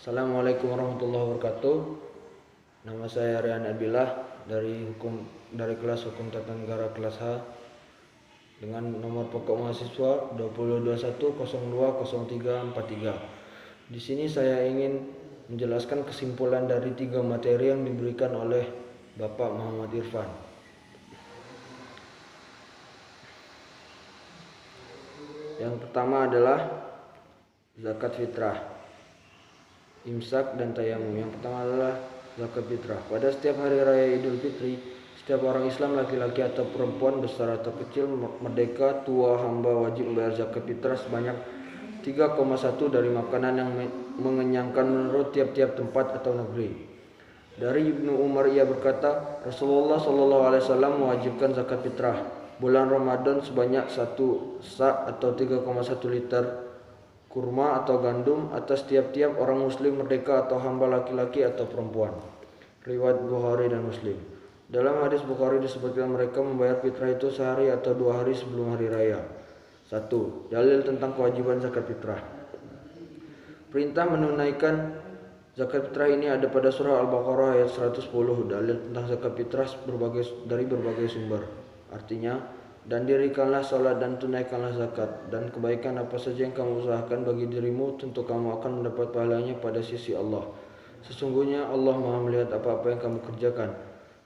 Assalamualaikum warahmatullahi wabarakatuh. Nama saya Rian Abillah dari kelas Hukum Tata Negara kelas H dengan nomor pokok mahasiswa 2021020343. Di sini saya ingin menjelaskan kesimpulan dari 3 materi yang diberikan oleh Bapak Muhammad Irfan. Yang pertama adalah zakat fitrah, imsak dan tayamum. Yang pertama adalah zakat fitrah. Pada setiap hari raya Idul Fitri, setiap orang Islam laki-laki atau perempuan, besar atau kecil, merdeka, tua, hamba wajib membayar zakat fitrah sebanyak 3,1 dari makanan yang mengenyangkan menurut tiap-tiap tempat atau negeri. Dari Ibnu Umar ia berkata, Rasulullah SAW mewajibkan zakat fitrah bulan Ramadan sebanyak 1 sa' atau 3,1 liter kurma atau gandum atas tiap-tiap orang muslim merdeka atau hamba laki-laki atau perempuan. Riwayat Bukhari dan Muslim. Dalam hadis Bukhari disebutkan mereka membayar fitrah itu sehari atau 2 hari sebelum hari raya. 1. Dalil tentang kewajiban zakat fitrah. Perintah menunaikan zakat fitrah ini ada pada surah Al-Baqarah ayat 110. Dalil tentang zakat fitrah dari berbagai sumber. Artinya, dan dirikanlah salat dan tunaikanlah zakat, dan kebaikan apa saja yang kamu usahakan bagi dirimu, tentu kamu akan mendapat pahalanya pada sisi Allah. Sesungguhnya Allah Maha melihat apa-apa yang kamu kerjakan.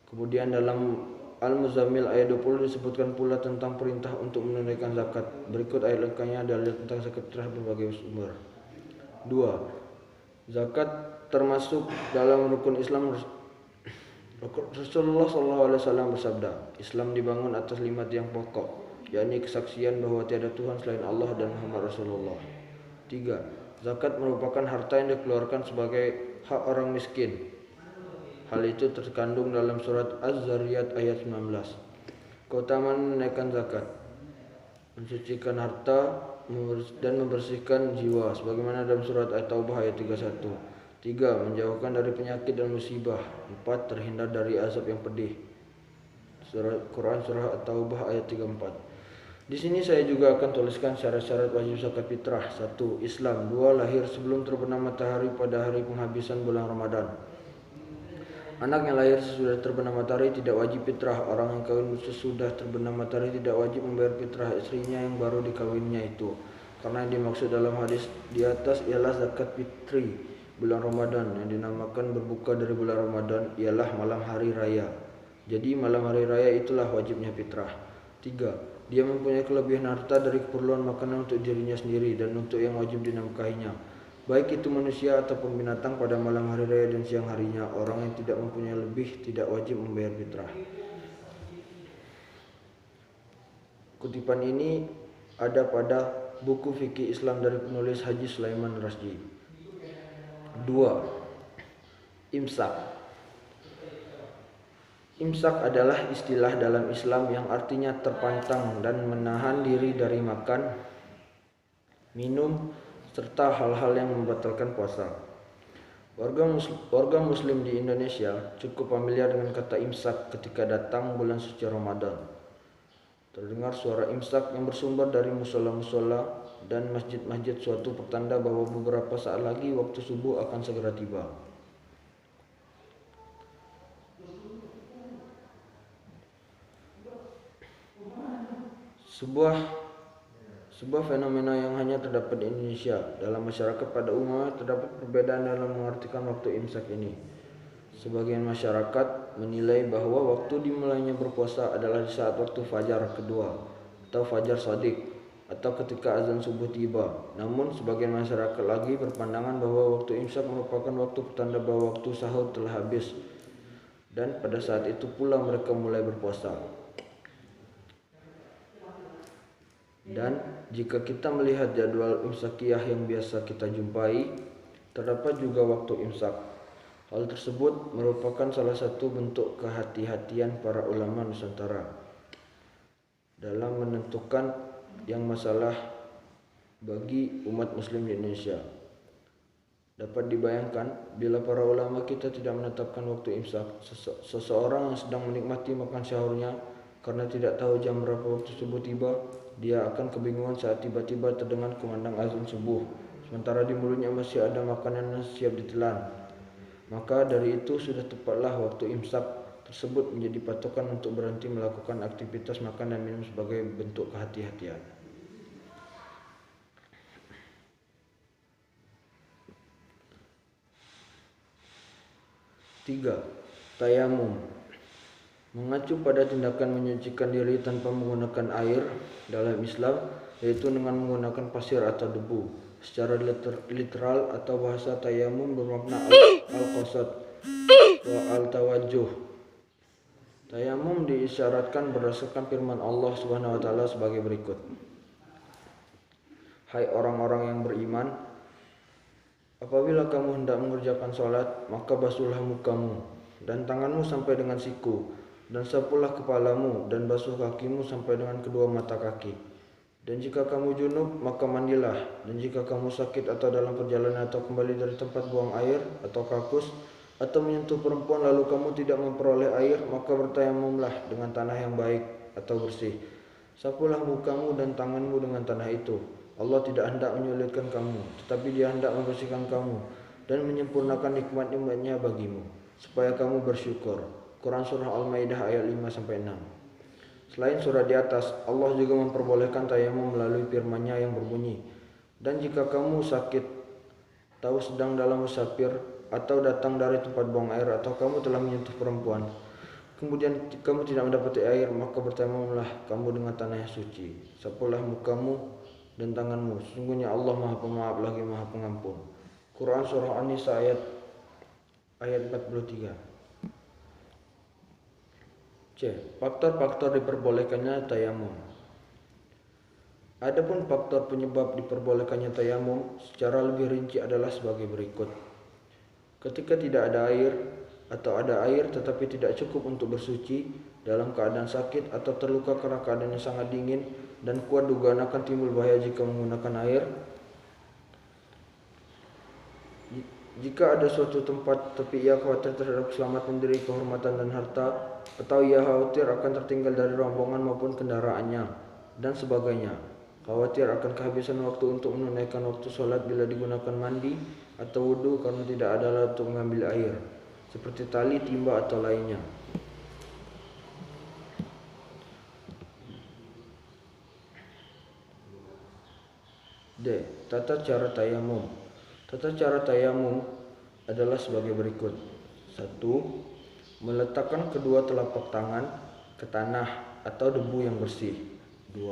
Kemudian dalam Al-Muzammil ayat 20 disebutkan pula tentang perintah untuk menunaikan zakat. Berikut ayat lengkapnya dalil tentang zakat fitrah berbagai sumber. 2. Zakat termasuk dalam rukun Islam. Rasulullah SAW bersabda, Islam dibangun atas 5 tiang pokok, yakni kesaksian bahwa tiada Tuhan selain Allah dan Muhammad Rasulullah. 3. Zakat merupakan harta yang dikeluarkan sebagai hak orang miskin. Hal itu terkandung dalam surat Az-Zariyat ayat 19. Keutamaan menunaikan zakat: mensucikan harta dan membersihkan jiwa, sebagaimana dalam surat At-Taubah ayat 31. 3. Menjauhkan dari penyakit dan musibah. 4. Terhindar dari azab yang pedih. Quran surah At-Taubah ayat 34. Di sini saya juga akan tuliskan syarat-syarat wajib zakat fitrah. 1. Islam. 2. Lahir sebelum terbenam matahari pada hari penghabisan bulan Ramadan. Anak yang lahir sesudah terbenam matahari tidak wajib fitrah. Orang yang kawin sesudah terbenam matahari tidak wajib membayar fitrah istrinya yang baru dikawinnya itu. Karena yang dimaksud dalam hadis di atas ialah zakat fitri bulan Ramadan, yang dinamakan berbuka dari bulan Ramadan ialah malam hari raya. Jadi malam hari raya itulah wajibnya fitrah. 3. Dia mempunyai kelebihan harta dari keperluan makanan untuk dirinya sendiri dan untuk yang wajib dinafkahinya, baik itu manusia ataupun binatang pada malam hari raya dan siang harinya. Orang yang tidak mempunyai lebih tidak wajib membayar fitrah. Kutipan ini ada pada buku fikih Islam dari penulis Haji Sulaiman Rasji. 2. Imsak. Imsak adalah istilah dalam Islam yang artinya terpantang dan menahan diri dari makan, minum, serta hal-hal yang membatalkan puasa. Warga muslim di Indonesia cukup familiar dengan kata imsak ketika datang bulan suci Ramadan. Terdengar suara imsak yang bersumber dari musola-musola dan masjid-masjid, suatu pertanda bahwa beberapa saat lagi waktu subuh akan segera tiba. Sebuah fenomena yang hanya terdapat di Indonesia. Dalam masyarakat pada umumnya terdapat perbedaan dalam mengartikan waktu imsak ini. Sebagian masyarakat menilai bahwa waktu dimulainya berpuasa adalah di saat waktu fajar kedua atau fajar shadiq, atau ketika azan subuh tiba. Namun sebagian masyarakat lagi berpandangan bahwa waktu imsak merupakan waktu pertanda bahwa waktu sahur telah habis, dan pada saat itu pula mereka mulai berpuasa. Dan jika kita melihat jadwal imsakiyah yang biasa kita jumpai, terdapat juga waktu imsak. Hal tersebut merupakan salah satu bentuk kehati-hatian para ulama Nusantara dalam menentukan yang masalah bagi umat muslim di Indonesia. Dapat dibayangkan bila para ulama kita tidak menetapkan waktu imsak, seseorang yang sedang menikmati makan sahurnya karena tidak tahu jam berapa waktu subuh tiba, dia akan kebingungan saat tiba-tiba terdengar kumandang azan subuh. sementara di mulutnya masih ada makanan yang siap ditelan. Maka dari itu sudah tepatlah waktu imsak tersebut menjadi patokan untuk berhenti melakukan aktivitas makan dan minum sebagai bentuk kehati-hatian. 3. Tayamum. Mengacu pada tindakan menyucikan diri tanpa menggunakan air dalam Islam, yaitu dengan menggunakan pasir atau debu. Secara literal atau bahasa, tayamum bermakna al-qasad wa al-tawajjuh. Tayamum diisyaratkan berdasarkan firman Allah Subhanahu wa taala sebagai berikut. Hai orang-orang yang beriman, apabila kamu hendak mengerjakan sholat, maka basuhlah mukamu dan tanganmu sampai dengan siku, dan sapulah kepalamu dan basuh kakimu sampai dengan kedua mata kaki. Dan jika kamu junub, maka mandilah. Dan jika kamu sakit atau dalam perjalanan atau kembali dari tempat buang air atau kakus atau menyentuh perempuan lalu kamu tidak memperoleh air, maka bertayamumlah dengan tanah yang baik atau bersih. Sapulah mukamu dan tanganmu dengan tanah itu. Allah tidak hendak menyulitkan kamu, tetapi Dia hendak membersihkan kamu dan menyempurnakan nikmat-nikmat-Nya bagimu, supaya kamu bersyukur. Quran Surah Al-Maidah ayat 5-6. Selain surat di atas, Allah juga memperbolehkan tayamum melalui firman-Nya yang berbunyi, dan jika kamu sakit, tahu sedang dalam musafir, atau datang dari tempat buang air, atau kamu telah menyentuh perempuan, kemudian kamu tidak mendapati air, maka bertayamumlah kamu dengan tanah yang suci. Sapulah mukamu dan tanganmu, sesungguhnya Allah Maha Pemaaf lagi Maha Pengampun. Quran Surah An-Nisa ayat 43. C. Faktor-faktor diperbolehkannya tayamum. Adapun faktor penyebab diperbolehkannya tayamum secara lebih rinci adalah sebagai berikut. Ketika tidak ada air atau ada air tetapi tidak cukup untuk bersuci, dalam keadaan sakit atau terluka karena keadaannya sangat dingin dan kuat dugaan akan timbul bahaya jika menggunakan air. Jika ada suatu tempat tapi ia khawatir terhadap keselamatan diri, kehormatan dan harta, atau ia khawatir akan tertinggal dari rombongan maupun kendaraannya dan sebagainya, khawatir akan kehabisan waktu untuk menunaikan waktu sholat bila digunakan mandi atau wudhu karena tidak ada alat untuk mengambil air, seperti tali, timba atau lainnya. D. Tata cara tayamum. Tata cara tayamum adalah sebagai berikut. 1. Meletakkan kedua telapak tangan ke tanah atau debu yang bersih. 2.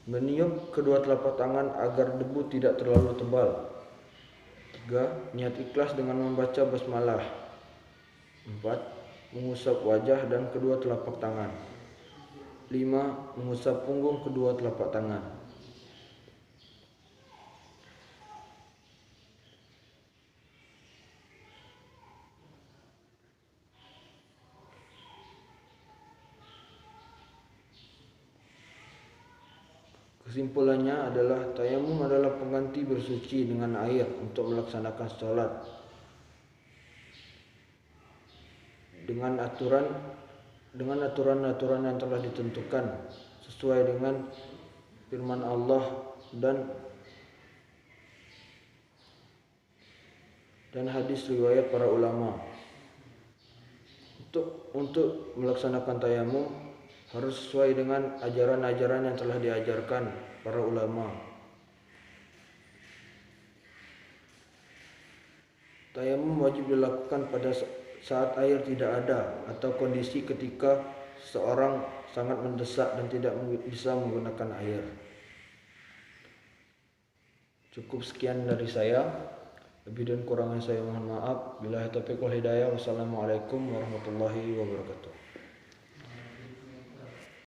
Meniup kedua telapak tangan agar debu tidak terlalu tebal. 3. Niat ikhlas dengan membaca basmalah. 4. Mengusap wajah dan kedua telapak tangan. 5. Mengusap punggung kedua telapak tangan. Kesimpulannya adalah tayamum adalah pengganti bersuci dengan air untuk melaksanakan sholat dengan aturan-aturan yang telah ditentukan sesuai dengan firman Allah dan hadis riwayat para ulama. Untuk melaksanakan tayamum harus sesuai dengan ajaran-ajaran yang telah diajarkan para ulama. Tayamum wajib dilakukan pada saat air tidak ada atau kondisi ketika seorang sangat mendesak dan tidak bisa menggunakan air. Cukup sekian dari saya. Lebih dan kurangnya saya mohon maaf. Billahi taufiq wal hidayah. Wassalamualaikum warahmatullahi wabarakatuh.